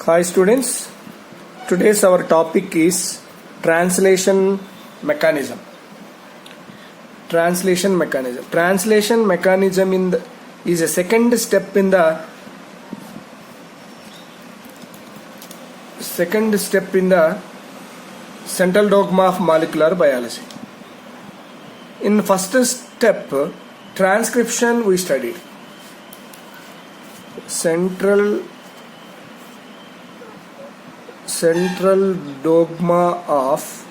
Hi students, today's our topic is translation mechanism. Translation mechanism. Translation mechanism is a second step in the central dogma of molecular biology. In first step, transcription we studied. Central dogma of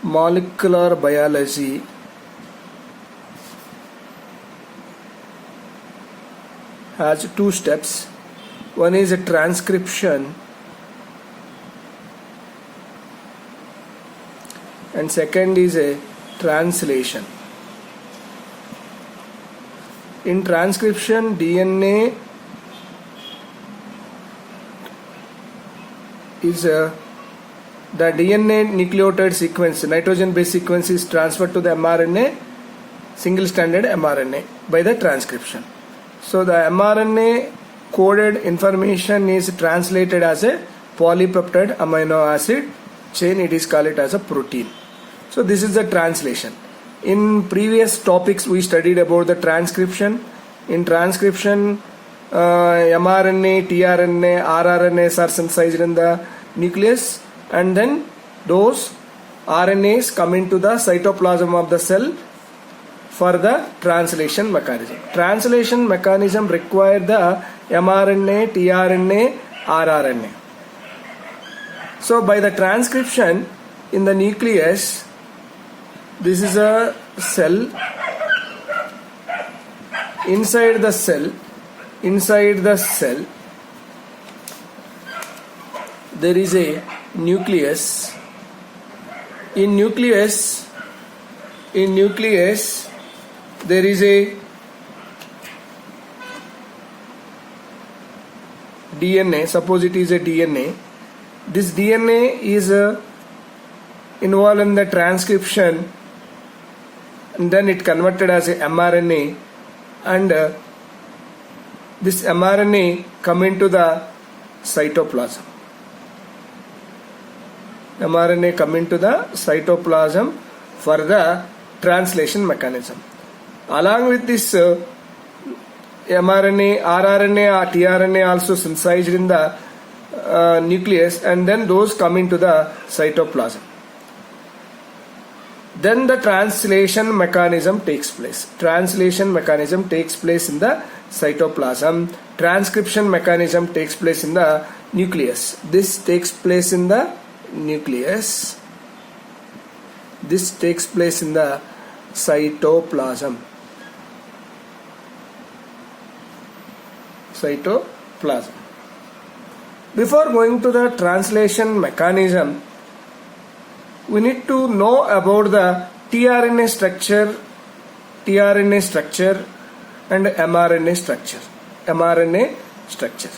molecular biology has two steps. One is a transcription and second is a translation. In transcription, DNA is the DNA nucleotide sequence, nitrogen base sequence is transferred to the mRNA, single stranded mRNA by the transcription. So the mRNA coded information is translated as a polypeptide amino acid chain. It is called as a protein. So this is the translation. In previous topics we studied about the transcription. In transcription, mRNA, tRNA, rRNAs are synthesized in the nucleus, and then those RNAs come into the cytoplasm of the cell for the translation mechanism. Translation mechanism require the mRNA, tRNA, rRNA. So by the transcription in the nucleus, this is a cell. Inside the cell there is a nucleus. In nucleus there is a DNA. Suppose it is a DNA. This DNA is involved in the transcription, and then it converted as a mRNA, and this mRNA come into the cytoplasm. mRNA come into the cytoplasm for the translation mechanism. Along with this mRNA, rRNA or tRNA also synthesized in the nucleus, and then those come into the cytoplasm. Then the translation mechanism takes place. Translation mechanism takes place in the cytoplasm. Transcription mechanism takes place in the nucleus. This takes place in the nucleus. This takes place in the cytoplasm. Cytoplasm. Before going to the translation mechanism, we need to know about the tRNA structure and mRNA structure.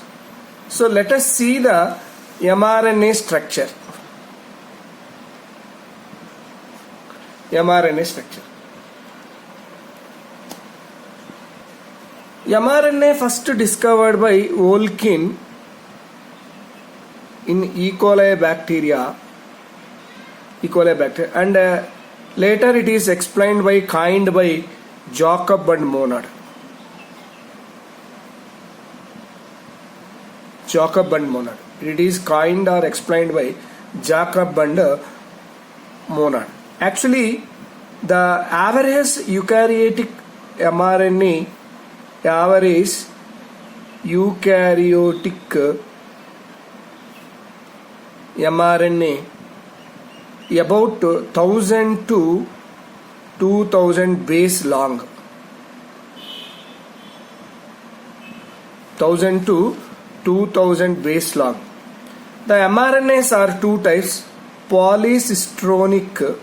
So let us see the mRNA structure. mRNA first discovered by Olkin in E. coli bacteria, and later it is coined by Jacob and Monod. It is coined or explained by Jacob and Monod. Actually, the average eukaryotic mRNA, about 1000 to 2000 base long. 1000 to 2000 base long. The mRNAs are two types: polycistronic,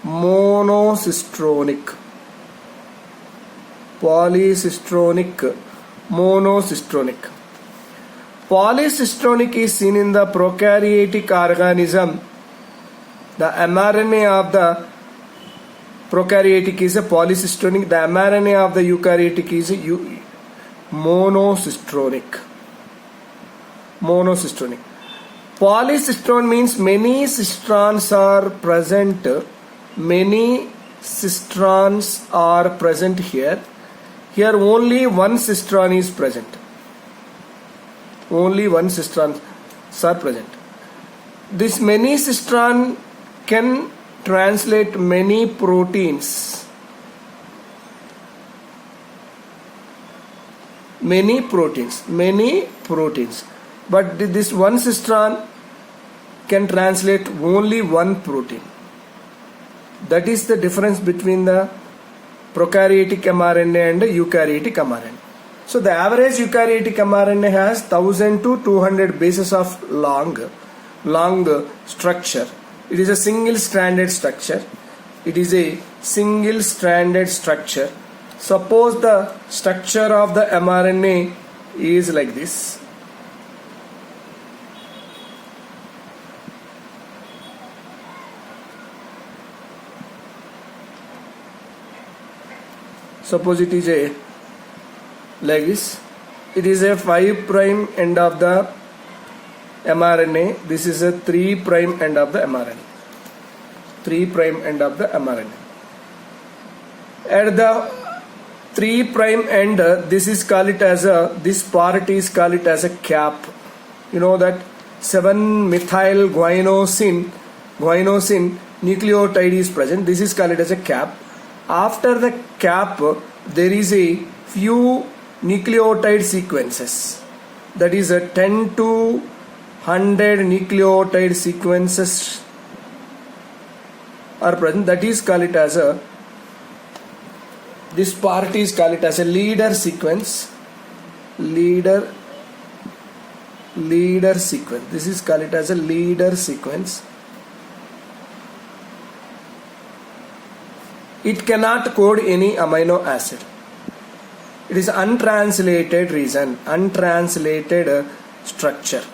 monocistronic. Polycistronic is seen in the prokaryotic organism. The mRNA of the prokaryotic is a polycistronic. The mRNA of the eukaryotic is a monocistronic. Monocistronic. Polycistrone means many cistrons are present. Many cistrons are present here. Here only one cistron is present. Only one cistrons are present. This many cistron can translate many proteins. Many proteins. But this one cistron can translate only one protein. That is the difference between the prokaryotic mRNA and the eukaryotic mRNA. So the average eukaryotic mRNA has 1000 to 200 bases of long structure. It is a single-stranded structure. It is a single-stranded structure. Suppose the structure of the mRNA is like this. Suppose it is a like this. It is a 5' end of the mRNA. This is a 3' end of the mRNA. 3' end of the mRNA. At the 3' end, this is called it as a, this part is called it as a cap. You know that 7-methyl guanosine nucleotide is present. This is called it as a cap. After the cap, there is a few nucleotide sequences. That is a 10 to 100 nucleotide sequences are present. That is called it as a, this part is called it as a leader sequence. Leader sequence. This is called it as a leader sequence. It cannot code any amino acid. It is untranslated region, untranslated structure,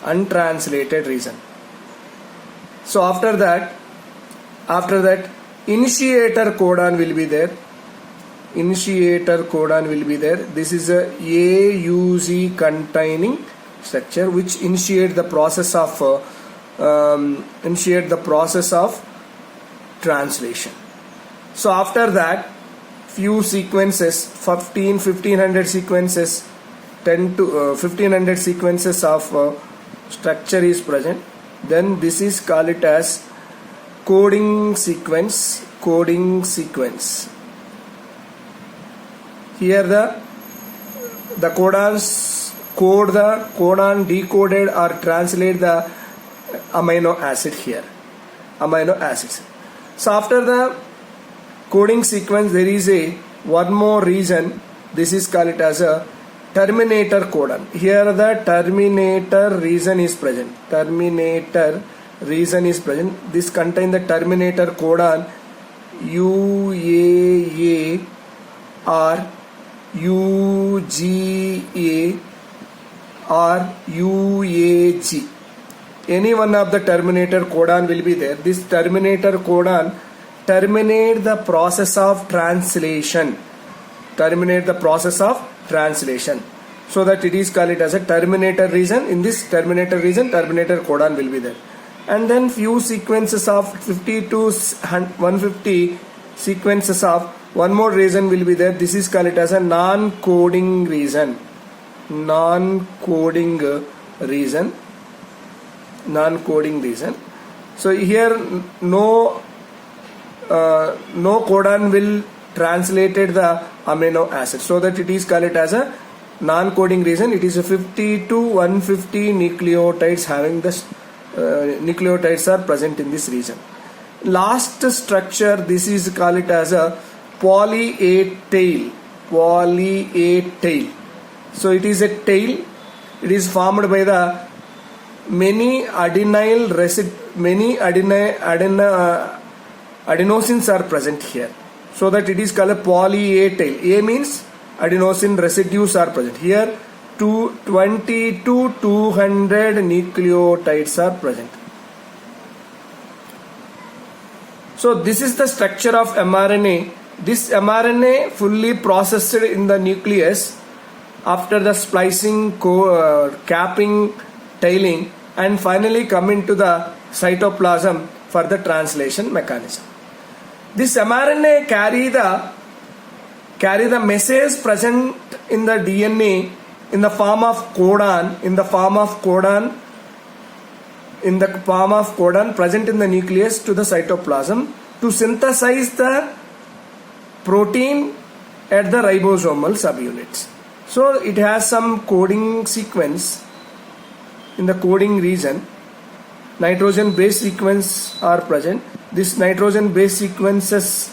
untranslated region. So after that initiator codon will be there. Initiator codon will be there. This is a AUG containing structure which initiate the process of translation. So after that, few sequences, 1500 sequences, 10 to 1500 sequences of structure is present. Then this is called it as coding sequence. Coding sequence. Here the codons code the codon decoded or translate the amino acid here. Amino acids. So after the coding sequence, there is a one more region. This is called it as a terminator codon. Here the terminator region is present. Terminator region is present. This contains the terminator codon UAA or UGA or UAG. Any one of the terminator codon will be there. This terminator codon terminate the process of translation. Terminate the process of translation. So that it is called it as a terminator region. In this terminator region, terminator codon will be there. And then few sequences of 50 to 150 sequences of one more region will be there. This is called it as a non-coding region. Non-coding region. Non-coding region. So here no codon will translated the amino acid, so that it is called it as a non-coding region. It is a 50 to 150 nucleotides having the nucleotides are present in this region. Last structure, this is called it as a poly A tail. Poly A tail. So it is a tail. It is formed by the many adenosines are present here, so that it is called a poly A tail. A means adenosine residues are present here. 20 to 200 nucleotides are present. So this is the structure of mRNA. This mRNA fully processed in the nucleus after the splicing, capping, tailing, and finally come into the cytoplasm for the translation mechanism. This mRNA carry the message present in the DNA in the form of codon, present in the nucleus to the cytoplasm to synthesize the protein at the ribosomal subunits. So it has some coding sequence in the coding region. Nitrogen base sequence are present. This nitrogen base sequences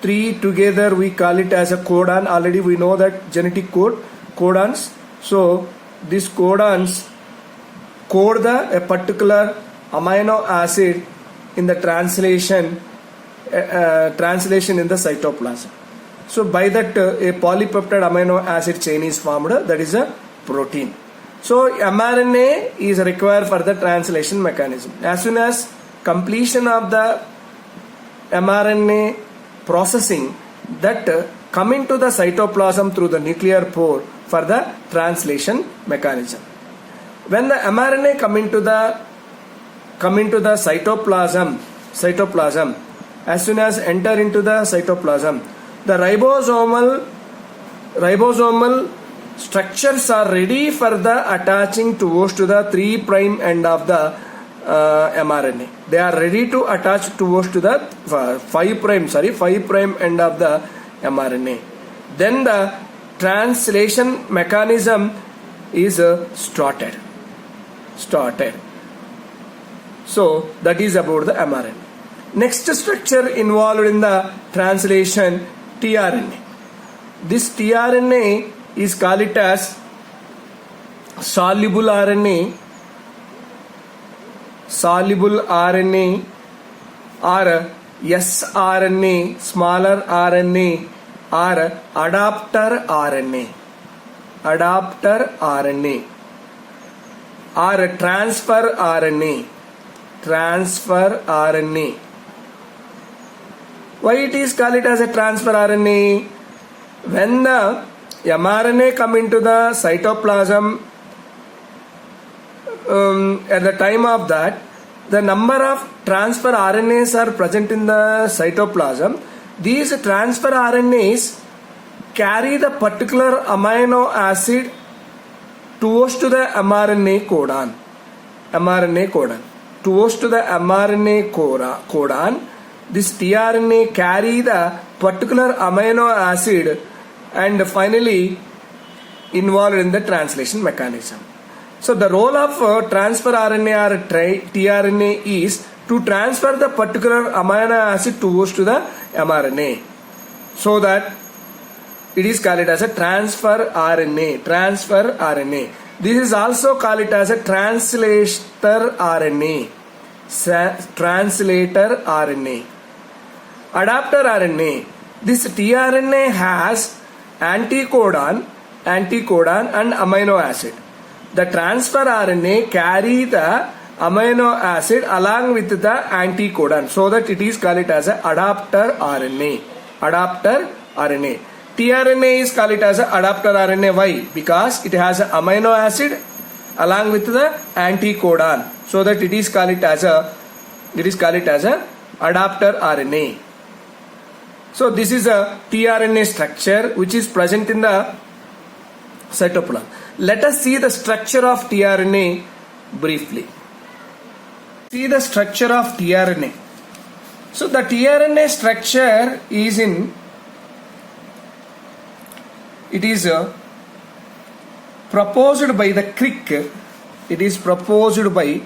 3 together we call it as a codon. Already we know that genetic codons. So these codons code a particular amino acid in the translation in the cytoplasm. So by that a polypeptide amino acid chain is formed, that is a protein. So mRNA is required for the translation mechanism. As soon as completion of the mRNA processing, that coming to the cytoplasm through the nuclear pore for the translation mechanism. When the mRNA come into the cytoplasm, as soon as enter into the cytoplasm, the ribosomal structures are ready for the attaching towards to the 3' end of the mRNA. They are ready to attach towards to the 5' end of the mRNA. Then the translation mechanism is started. So that is about the mRNA. Next structure involved in the translation, tRNA. This tRNA is called it as soluble RNA or sRNA, smaller RNA, or adapter RNA or transfer RNA. Why it is called it as a transfer RNA? When the mRNA come into the cytoplasm, at the time of that, the number of transfer RNAs are present in the cytoplasm. These transfer RNAs carry the particular amino acid towards to the mRNA codon. Towards to the mRNA codon, this tRNA carry the particular amino acid and finally involved in the translation mechanism. So the role of transfer RNA or tRNA is to transfer the particular amino acid towards to the mRNA, so that it is called as a transfer RNA. This is also called it as a translator RNA. Adapter RNA. This tRNA has anticodon and amino acid. The transfer RNA carry the amino acid along with the anticodon, so that it is called it as a adapter RNA. tRNA is called it as a adapter RNA. Why? Because it has an amino acid along with the anticodon, so that it is called it as a adapter RNA. So this is a tRNA structure which is present in the cytoplasm. Let us see the structure of tRNA briefly. See the structure of tRNA. So the tRNA structure is proposed by the Crick. It is proposed by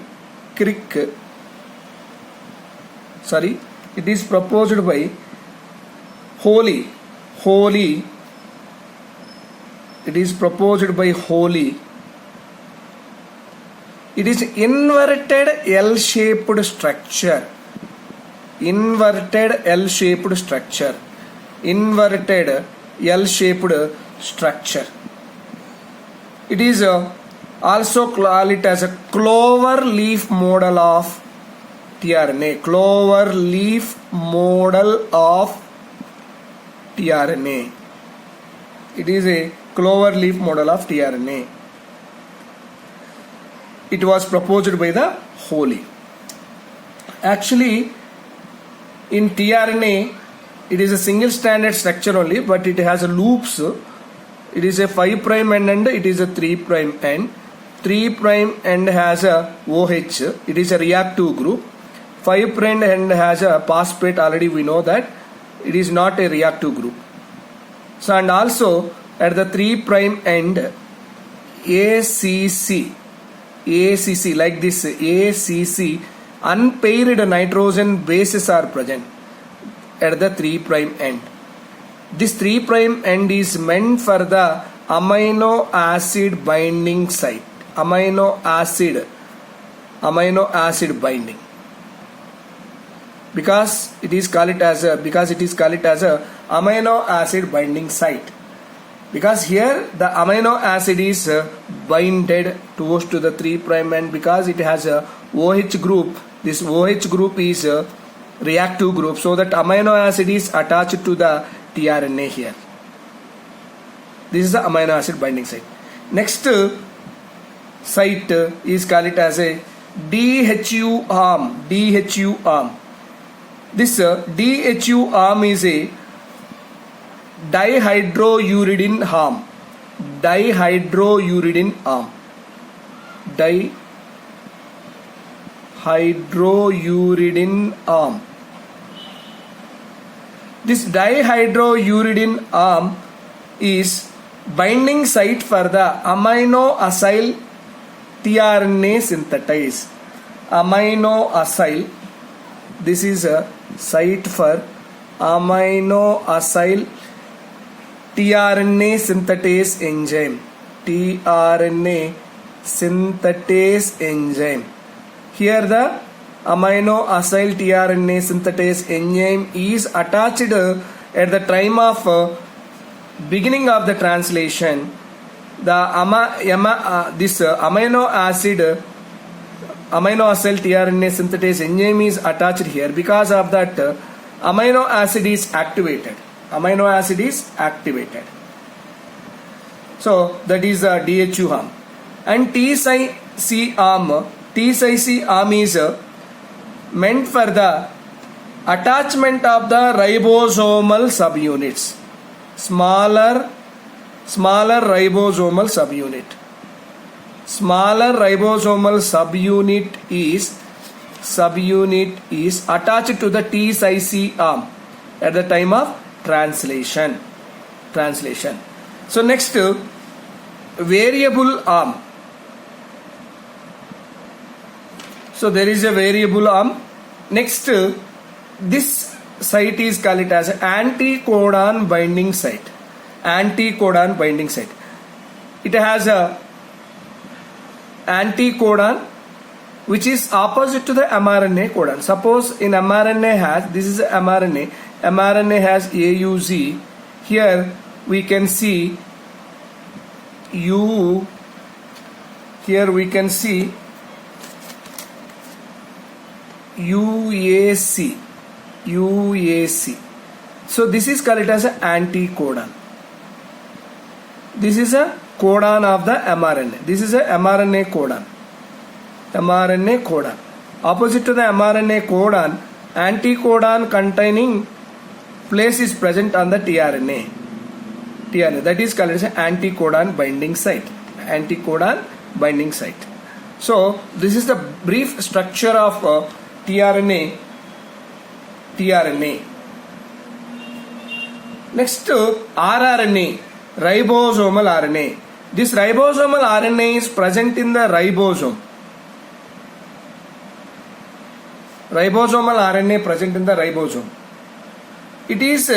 Holy. It is proposed by Holy. It is inverted L-shaped structure. Inverted L-shaped structure. It is also called it as a clover leaf model of tRNA, clover leaf model of tRNA. It is a clover leaf model of tRNA. It was proposed by the Holy. Actually, in tRNA, it is a single stranded structure only, but it has a loops. It is a 5' end and it is a 3' end. 3' end has a OH. It is a reactive group. 5' end has a phosphate. Already we know that it is not a reactive group. So, and also at the 3' end, ACC like this, ACC unpaired nitrogen bases are present at the 3' end. This 3' end is meant for the amino acid binding site. Amino acid binding. Because it is called as a amino acid binding site. Because here the amino acid is binded towards to the 3' end, because it has a OH group. This OH group is a reactive group, so that amino acid is attached to the tRNA here. This is the amino acid binding site. Next site is called as a DHU arm. DHU arm. This DHU arm is a dihydrouridine arm. Dihydrouridine arm. Dihydrouridine arm. This dihydrouridine arm is binding site for the amino acyl tRNA synthetase. Amino acyl. This is a site for amino acyl tRNA synthetase enzyme. tRNA synthetase enzyme. Here the amino acyl tRNA synthetase enzyme is attached at the time of beginning of the translation. The this amino acyl tRNA synthetase enzyme is attached here. Because of that, amino acid is activated. Amino acid is activated. So that is the DHU arm. And TCC arm. TCC arm is meant for the attachment of the ribosomal subunits. Smaller ribosomal subunit. Smaller ribosomal subunit is attached to the TCC arm at the time of translation. So next, variable arm. So there is a variable arm. Next, this site is called as anticodon binding site. Anticodon binding site. It has a anticodon which is opposite to the mRNA codon. Suppose in mRNA has, this is mRNA. mRNA has AUG. Here we can see U. Here we can see UAC. So this is called as an anticodon. This is a codon of the mRNA. This is a mRNA codon. mRNA codon. Opposite to the mRNA codon, anticodon containing place is present on the tRNA. That is called as an anticodon binding site. Anticodon binding site. So this is the brief structure of tRNA. Next, rRNA, ribosomal RNA. This ribosomal RNA is present in the ribosome. Ribosomal RNA present in the ribosome. It is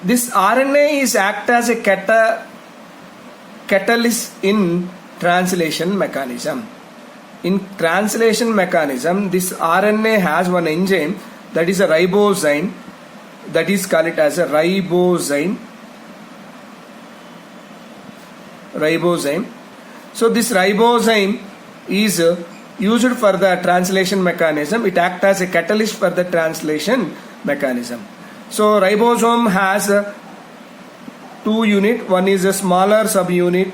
this RNA is act as a catalyst in translation mechanism. In translation mechanism, this RNA has one enzyme, that is a ribozyme, that is called it as a ribozyme. So this ribozyme is used for the translation mechanism. It acts as a catalyst for the translation mechanism. So ribosome has two unit. One is a smaller subunit.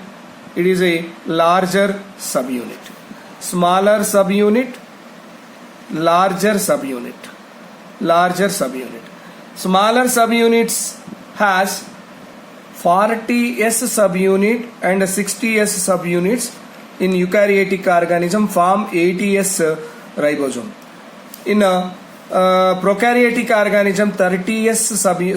It is a larger subunit. Smaller subunit, larger subunit, larger subunit. Smaller subunits has 40s subunit and 60s subunits. In eukaryotic organism form 80s ribosome. In prokaryotic organism 30s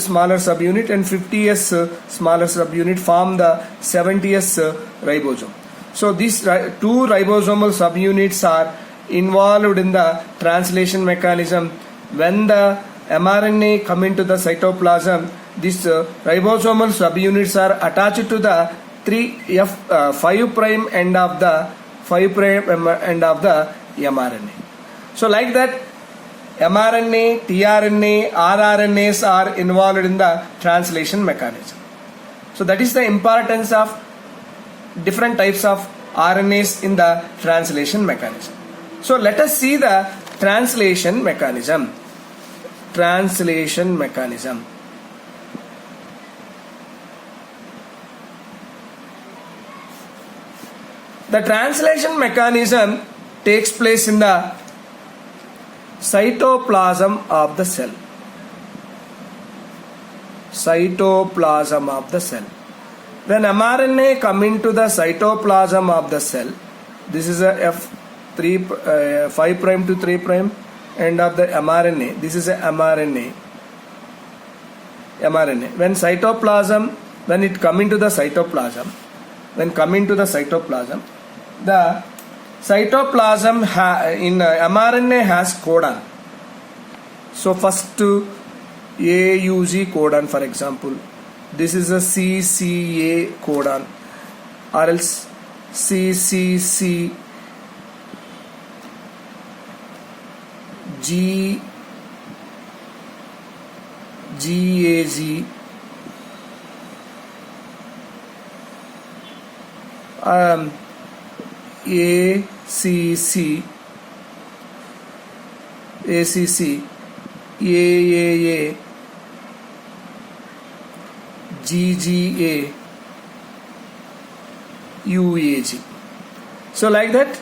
smaller subunit and 50s smaller subunit form the 70s ribosome. So these two ribosomal subunits are involved in the translation mechanism. When the mRNA come into the cytoplasm, these ribosomal subunits are attached to the 5 prime end of the mRNA. So like that, mRNA, tRNA, rRNAs are involved in the translation mechanism. So that is the importance of different types of RNAs in the translation mechanism. So let us see the translation mechanism. Translation mechanism. The translation mechanism takes place in the cytoplasm of the cell. Cytoplasm of the cell. When mRNA come into the cytoplasm of the cell, this is a 5 prime to 3 prime end of the mRNA. This is a mRNA. When cytoplasm, when it come into the cytoplasm, the cytoplasm in mRNA has codon. So first AUG codon, for example, this is a CCA codon, or else CCC GAG ACC AAA GGA UAG. So like that,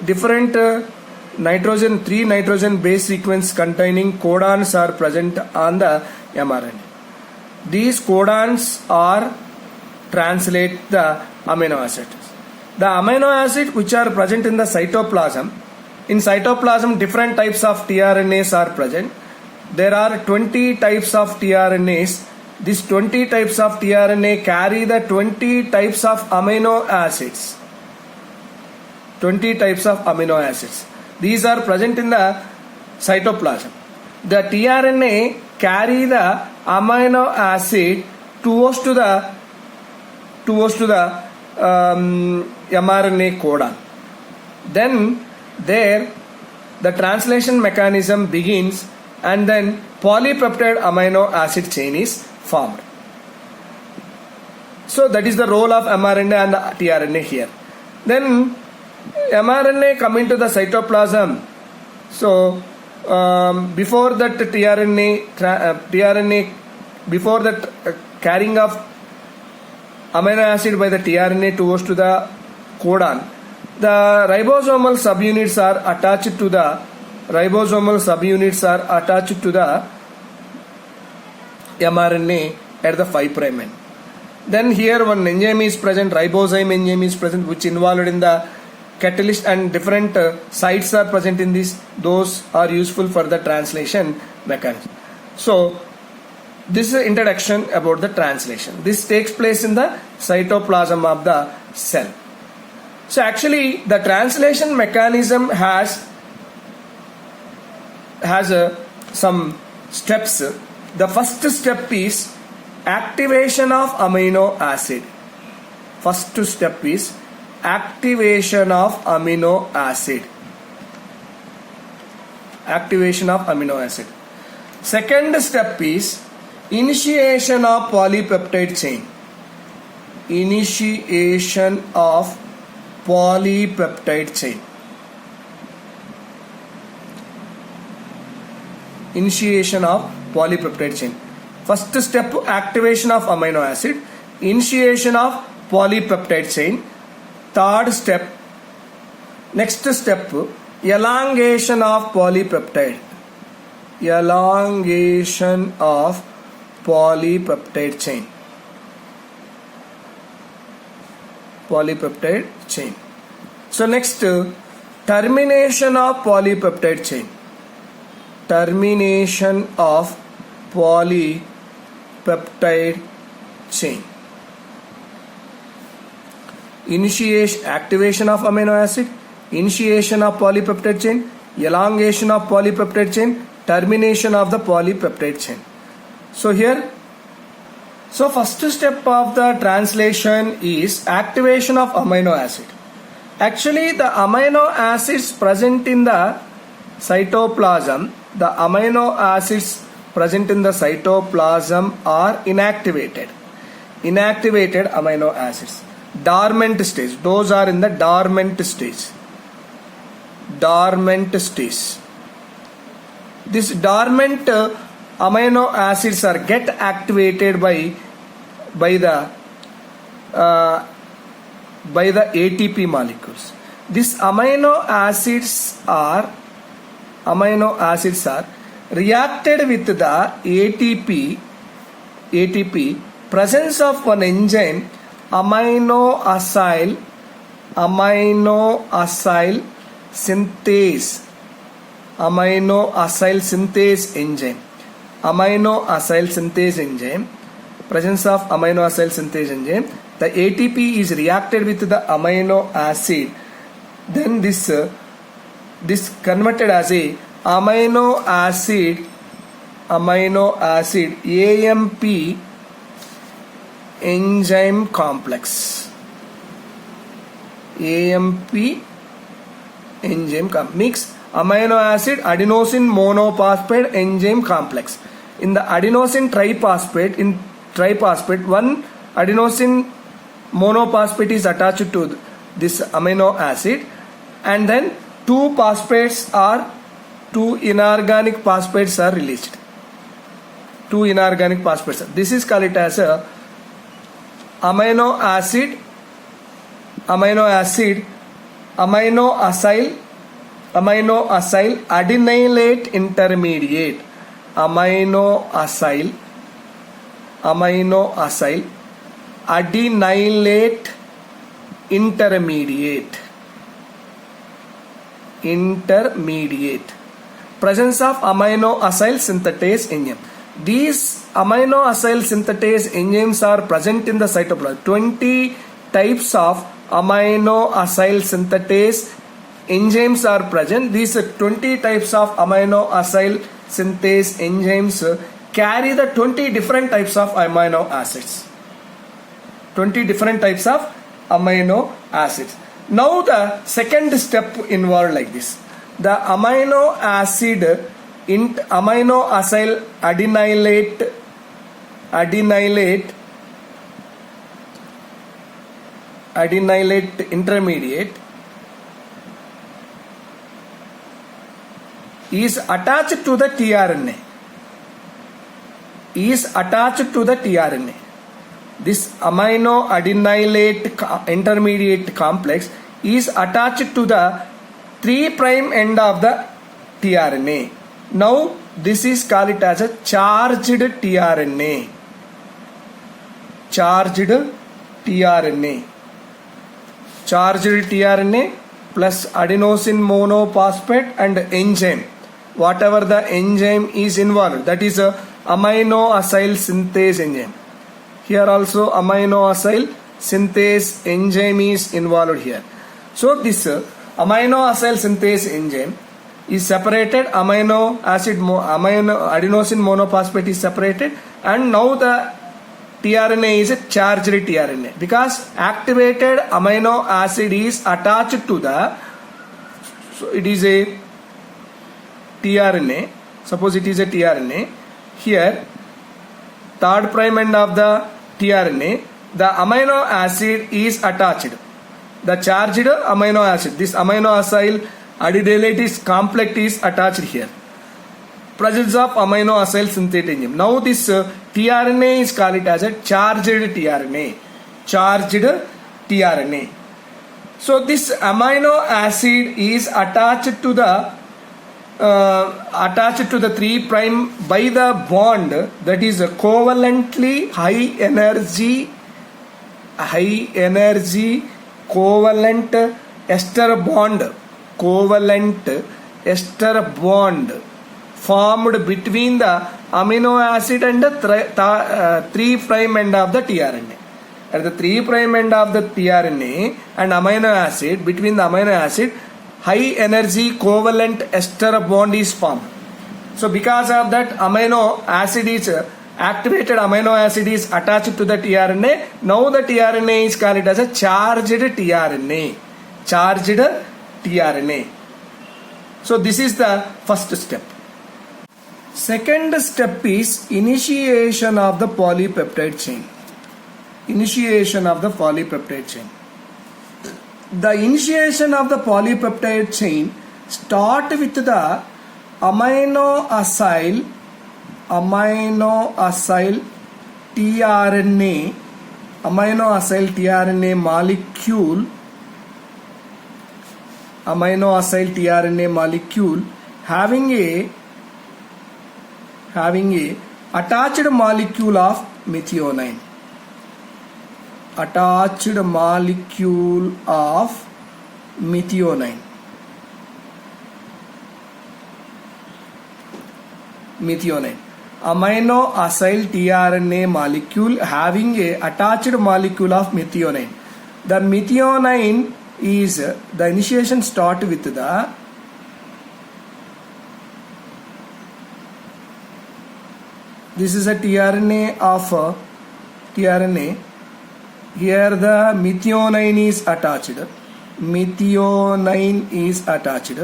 different three nitrogen base sequence containing codons are present on the mRNA. These codons are translate the amino acids. The amino acid which are present in the cytoplasm. In cytoplasm, different types of tRNAs are present. There are 20 types of tRNAs. These 20 types of tRNA carry the 20 types of amino acids. 20 types of amino acids. These are present in the cytoplasm. The tRNA carry the amino acid towards to the mRNA codon. Then there the translation mechanism begins, and then polypeptide amino acid chain is formed. So that is the role of mRNA and the tRNA here. Then mRNA come into the cytoplasm. So before that tRNA before that carrying of amino acid by the tRNA towards to the codon, the ribosomal subunits are attached to the mRNA at the 5 prime end. Then here one enzyme is present, ribozyme enzyme is present, which involved in the catalyst, and different sites are present in this. Those are useful for the translation mechanism. So this is introduction about the translation. This takes place in the cytoplasm of the cell. So actually the translation mechanism has some steps. The first step is activation of amino acid. First step is activation of amino acid. Activation of amino acid. Second step is initiation of polypeptide chain. Initiation of polypeptide chain. initiation of polypeptide chain. First step, activation of amino acid, initiation of polypeptide chain. Third step, next step, elongation of polypeptide. Elongation of polypeptide chain. Polypeptide chain. So next, termination of polypeptide chain. Termination of polypeptide chain. Initiation, activation of amino acid, initiation of polypeptide chain, elongation of polypeptide chain, termination of the polypeptide chain. So here, so first step of the translation is activation of amino acid. Actually, the amino acids present in the cytoplasm, the amino acids present in the cytoplasm are inactivated. Inactivated amino acids. Dormant stage. Those are in the dormant stage. Dormant stage. This dormant amino acids are get activated by the ATP molecules. These amino acids are reacted with the ATP presence of one enzyme, amino acyl synthase. Amino acyl synthase enzyme. Amino acyl synthase enzyme. Presence of amino acyl synthase enzyme. The ATP is reacted with the amino acid. Then this converted as a amino acid AMP enzyme complex. AMP enzyme complex. Mix amino acid adenosine monophosphate enzyme complex. In the adenosine triphosphate, one adenosine monophosphate is attached to this amino acid, and then two inorganic phosphates are released. Two inorganic phosphates. This is called it as a amino acyl adenylate intermediate. Amino acyl adenylate intermediate. Presence of amino acyl synthetase enzyme. These amino acyl synthetase enzymes are present in the cytoplasm. 20 types of amino acyl synthetase enzymes are present. These 20 types of amino acyl synthase enzymes carry the 20 different types of amino acids. 20 different types of amino acids. Now the second step involved like this. The amino acyl adenylate intermediate is attached to the tRNA. This amino adenylate intermediate complex is attached to the 3' end of the tRNA. Now this is called as a charged tRNA. Charged tRNA plus adenosine monophosphate and enzyme. Whatever the enzyme is involved, that is a amino acyl synthase enzyme. Here also amino acyl synthase enzyme is involved here. So this amino acyl synthase enzyme is separated. Adenosine monophosphate is separated, and now the tRNA is a charged tRNA because activated amino acid is attached to the. So it is a tRNA. Suppose it is a tRNA. Here, 3' end of the tRNA, the amino acid is attached. The charged amino acid, this amino acyl adenylate complex is attached here. presence of amino acyl synthase enzyme. Now this tRNA is called as a charged tRNA. Charged tRNA. So this amino acid is attached to the 3' by the bond that is covalently high energy covalent ester bond formed between the amino acid and the 3' end of the tRNA. At the 3' end of the tRNA and amino acid, between the amino acid, high energy covalent ester bond is formed. So because of that, activated amino acid is attached to the tRNA. Now the tRNA is called as a charged tRNA. Charged tRNA. So this is the first step. Second step is initiation of the polypeptide chain. Initiation of the polypeptide chain. The initiation of the polypeptide chain start with the amino acyl tRNA molecule having a attached molecule of methionine. Attached molecule of methionine. Amino acyl tRNA molecule having a attached molecule of methionine. The methionine is the initiation start with the this is a tRNA of tRNA. Here the methionine is attached. Methionine is attached,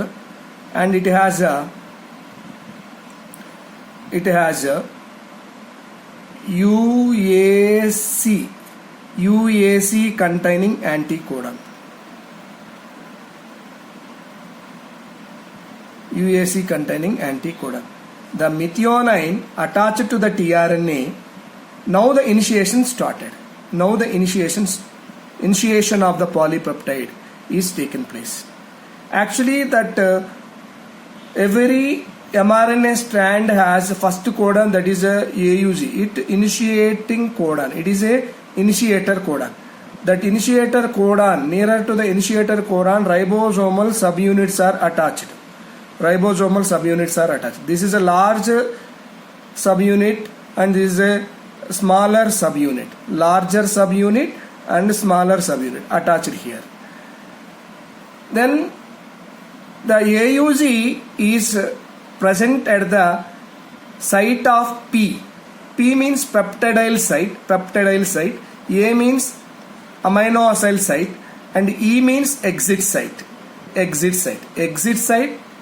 and it has a UAC containing anticodon. UAC containing anticodon. The methionine attached to the tRNA. Now the initiation started. Now the initiation of the polypeptide is taken place. Actually, that every mRNA strand has first codon, that is a AUG. It initiating codon. It is a initiator codon. That initiator codon, nearer to the initiator codon, ribosomal subunits are attached. This is a large subunit and this is a smaller subunit. Larger subunit and smaller subunit attached here. Then the AUG is present at the site of P. P means peptidyl site. A means amino acyl site, and E means exit site. Exit site,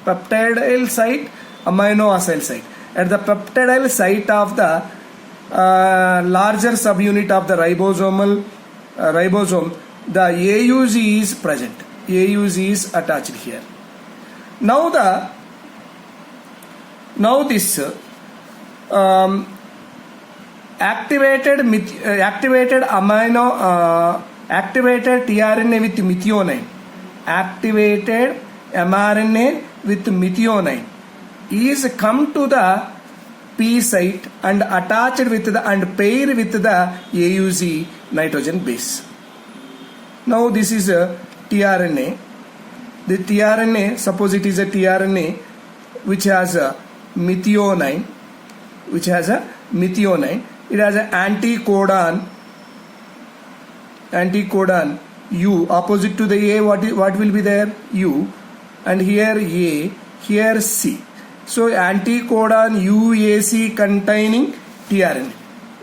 peptidyl site, amino acyl site. At the peptidyl site of the larger subunit of the ribosome, the AUG is present. AUG is attached here. Now this activated tRNA with methionine. Activated mRNA with methionine is come to the P site and attached with the and pair with the AUG nitrogen base. Now this is a tRNA. The tRNA, suppose it is a tRNA which has a methionine. It has an anticodon U. Opposite to the A, what will be there? U. And here A, here C. So anticodon UAC containing tRNA.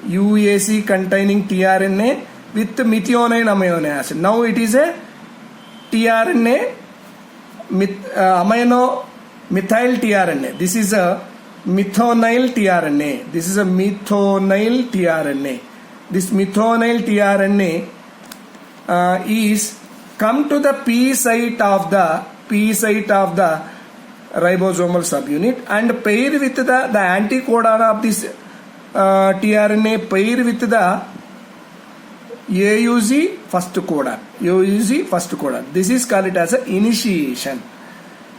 UAC containing tRNA with methionine amino acid. Now it is a tRNA methyl tRNA. This is a methonyl tRNA. This methonyl tRNA is come to the P site of the ribosomal subunit and pair with the anticodon of this tRNA pair with the AUG first codon. AUG first codon. This is called as a initiation.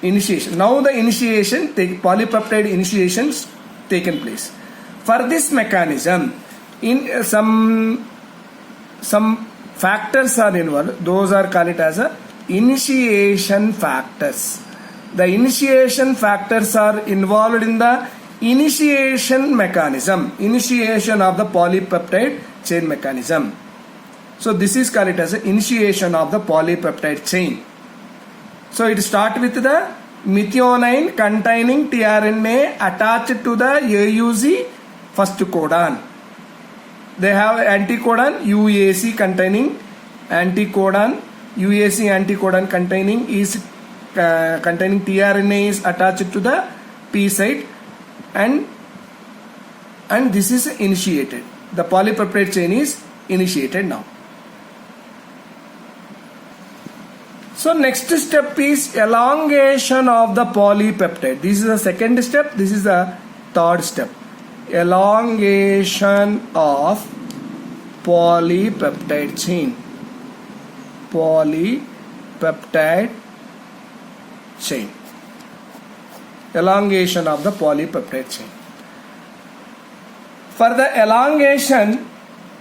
Now the initiation polypeptide initiations taken place. For this mechanism, in some factors are involved. Those are called as a initiation factors. The initiation factors are involved in the initiation mechanism, initiation of the polypeptide chain mechanism. So this is called as a initiation of the polypeptide chain. So it starts with the methionine containing tRNA attached to the AUG first codon. They have anticodon UAC containing anticodon. UAC anticodon containing tRNA is attached to the P site and this is initiated. The polypeptide chain is initiated now. So next step is elongation of the polypeptide. This is the second step. This is the third step. Elongation of polypeptide chain. Polypeptide chain. Elongation of the polypeptide chain. For the elongation,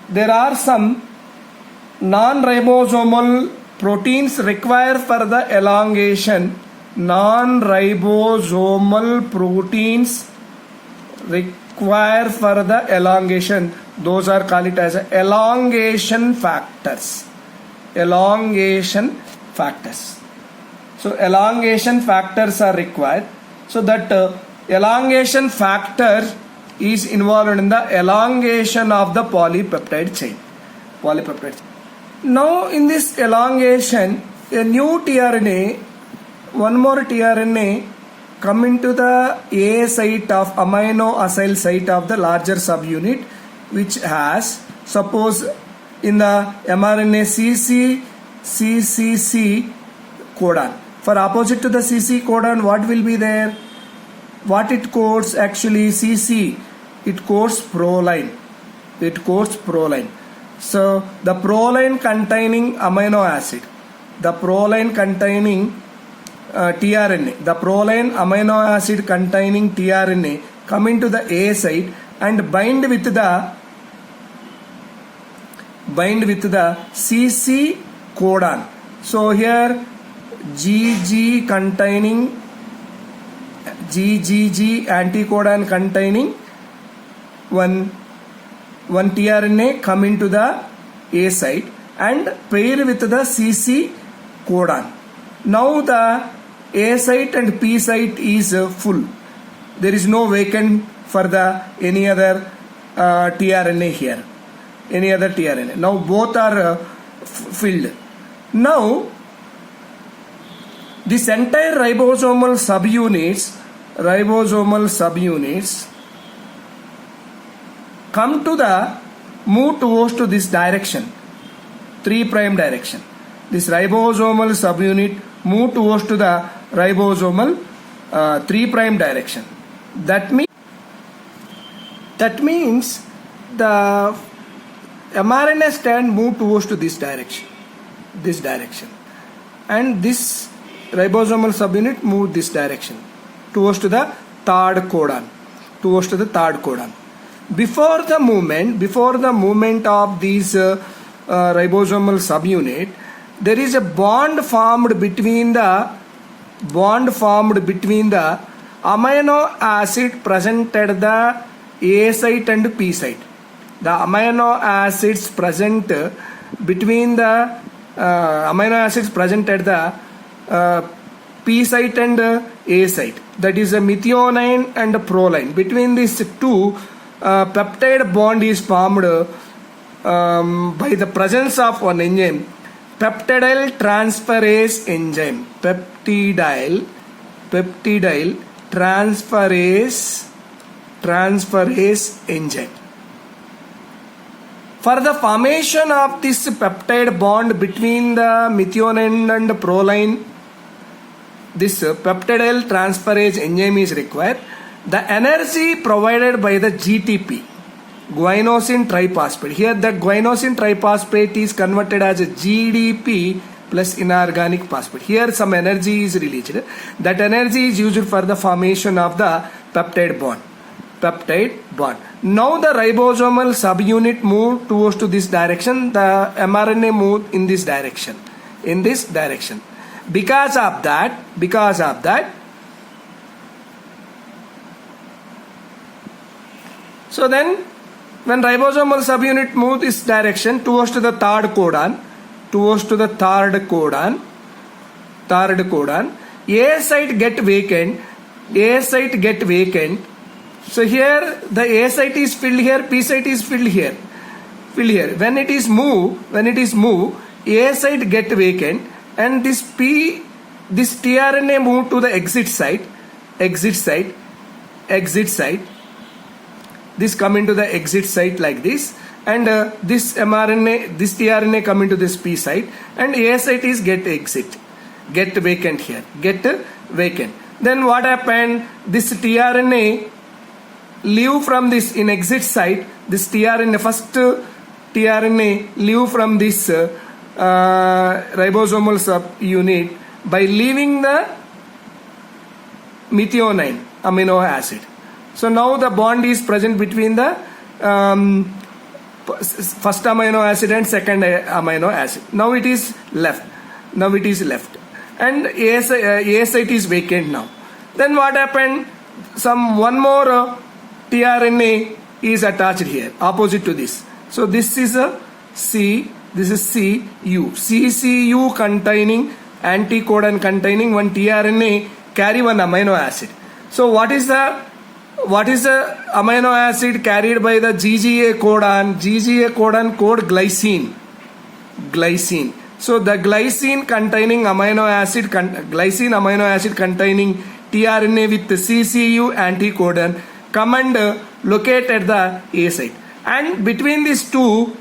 there are some non-ribosomal proteins required for the elongation. Non-ribosomal proteins required for the elongation. Those are called as elongation factors. Elongation factors. So elongation factors are required. So that elongation factor is involved in the elongation of the polypeptide chain. Now in this elongation, a new tRNA, one more tRNA come into the A site of amino acyl site of the larger subunit, which has, suppose in the mRNA CCC codon. For opposite to the CC codon, what will be there? What it codes actually? CC, it codes proline. It codes proline. So the proline containing amino acid, the proline containing tRNA, the proline amino acid containing tRNA come into the A site and bind with the CC codon. So here GGG anticodon containing one tRNA come into the A site and pair with the CC codon. Now the A site and P site is full. There is no vacant for the any other tRNA here. Any other tRNA. Now both are filled. Now this entire ribosomal subunits come to the move towards to this direction, 3' direction. This ribosomal subunit move towards to the ribosomal 3' direction. That means the mRNA strand move towards to this direction, and this ribosomal subunit move this direction towards to the third codon. Before the movement of these ribosomal subunit, there is a bond formed between the amino acid present at the A site and P site. The amino acids present between the amino acids present at the P site and A site, that is a methionine and proline. Between these two, peptide bond is formed by the presence of one enzyme, peptidyl transferase enzyme. Peptidyl transferase enzyme. For the formation of this peptide bond between the methionine and proline, this peptidyl transferase enzyme is required, the energy provided by the GTP, guanosine triphosphate. Here the guanosine triphosphate is converted as a GDP plus inorganic phosphate. Here some energy is released. That energy is used for the formation of the peptide bond. Peptide bond. Now the ribosomal subunit move towards to this direction. The mRNA move in this direction. In this direction. Because of that, so then when ribosomal subunit move this direction towards to the third codon, A site get vacant. So here the A site is filled here, P site is filled here. When it is move, A site get vacant, and this tRNA move to the exit site. This come into the exit site like this, and this tRNA come into this P site, and A site is get vacant here, Then what happened? This tRNA leave from this in exit site. This tRNA, first tRNA leave from this ribosomal subunit by leaving the methionine amino acid. So now the bond is present between the first amino acid and second amino acid. Now it is left. And A site is vacant now. Then what happened? One more tRNA is attached here, opposite to this. So this is a C. This is CU. CCU containing anticodon containing one tRNA carry one amino acid. So what is the amino acid carried by the GGA codon? GGA codon code glycine. So the glycine amino acid containing tRNA with the CCU anticodon come and locate at the A site. And between these two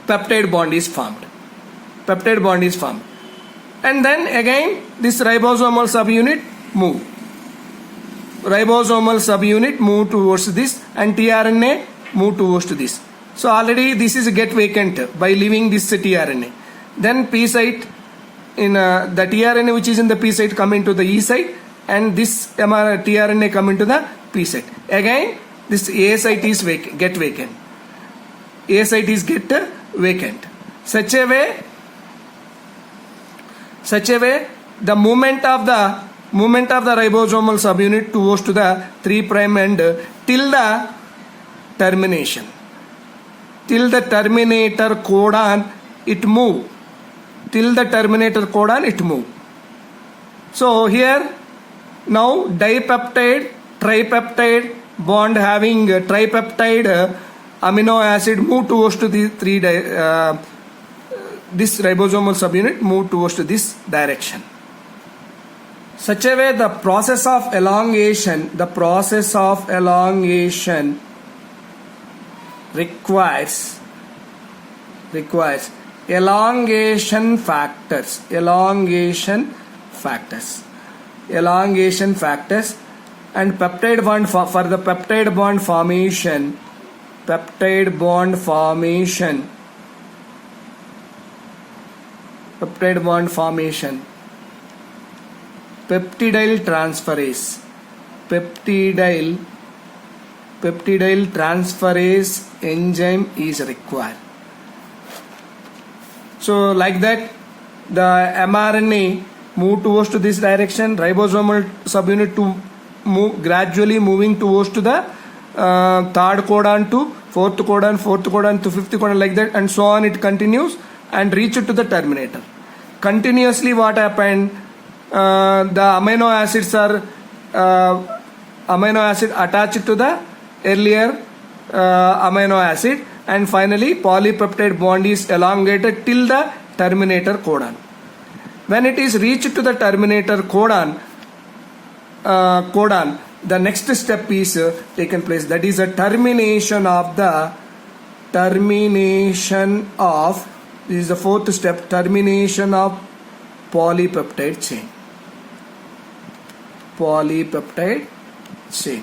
peptide bond is formed. And then again this ribosomal subunit move towards this, and tRNA move towards to this. So already this is get vacant by leaving this tRNA. Then P site in the tRNA which is in the P site come into the E site, and this tRNA come into the P site. Again this A site is get vacant. Such a way the movement of the ribosomal subunit towards to the 3' end till the termination. Till the terminator codon it move. So here now dipeptide, tripeptide bond having tripeptide amino acid move towards to the this ribosomal subunit move towards to this direction. Such a way the process of elongation requires elongation factors, and peptide bond for the peptide bond formation, peptidyl transferase enzyme is required. So like that the mRNA move towards to this direction, ribosomal subunit to move gradually moving towards to the third codon to fourth codon to fifth codon, like that, and so on it continues and reach to the terminator. Continuously what happened? The amino acid attached to the earlier amino acid, and finally polypeptide bond is elongated till the terminator codon. When it is reached to the terminator codon, the next step is taken place, that is a termination of This is the fourth step, termination of polypeptide chain. Polypeptide chain.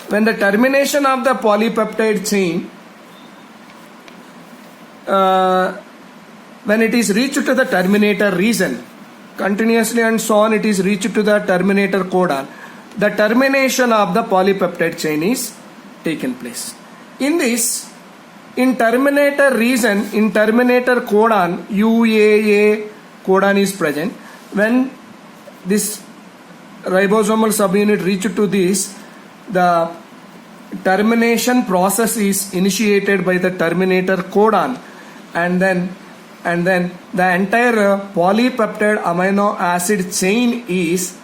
When the termination of the polypeptide chain, when it is reached to the terminator region, continuously and so on, it is reached to the terminator codon, the termination of the polypeptide chain is taken place. In this, in terminator region, in terminator codon, UAA codon is present. When this ribosomal subunit reaches to this, the termination process is initiated by the terminator codon, and then the entire polypeptide amino acid chain is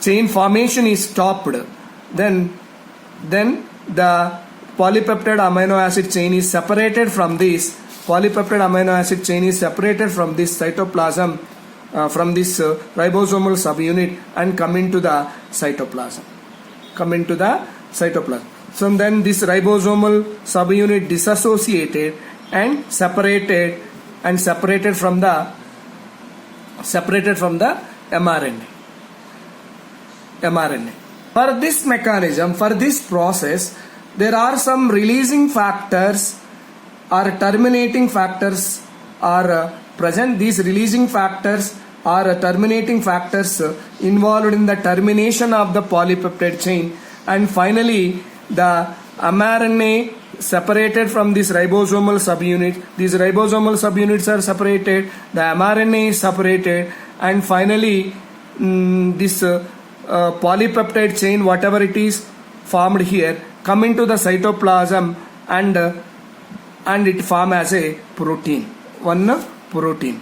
chain formation is stopped. Then the polypeptide amino acid chain is separated from this. Polypeptide amino acid chain is separated from this cytoplasm, from this ribosomal subunit, and come into the cytoplasm. So then this ribosomal subunit dissociated and separated from the mRNA. For this mechanism, for this process, there are some releasing factors or terminating factors are present. These releasing factors or terminating factors involved in the termination of the polypeptide chain, and finally the mRNA separated from this ribosomal subunit. These ribosomal subunits are separated, the mRNA is separated, and finally this polypeptide chain, whatever it is formed here, come into the cytoplasm and it form as a protein, one protein.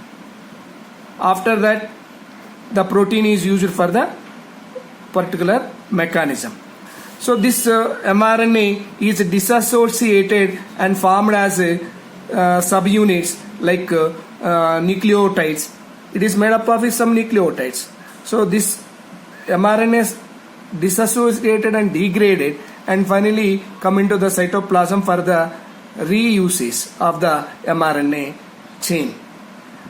After that, the protein is used for the particular mechanism. So this mRNA is dissociated and formed as subunits like nucleotides. It is made up of some nucleotides. So this mRNA is dissociated and degraded, and finally come into the cytoplasm for the reuses of the mRNA chain.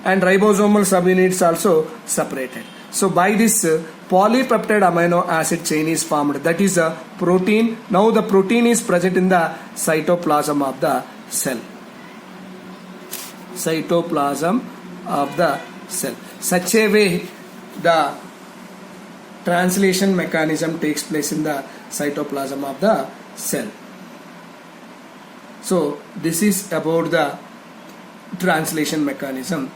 And ribosomal subunits also separated. So by this polypeptide amino acid chain is formed. That is a protein. Now the protein is present in the cytoplasm of the cell. Cytoplasm of the cell. Such a way the translation mechanism takes place in the cytoplasm of the cell. So this is about the translation mechanism.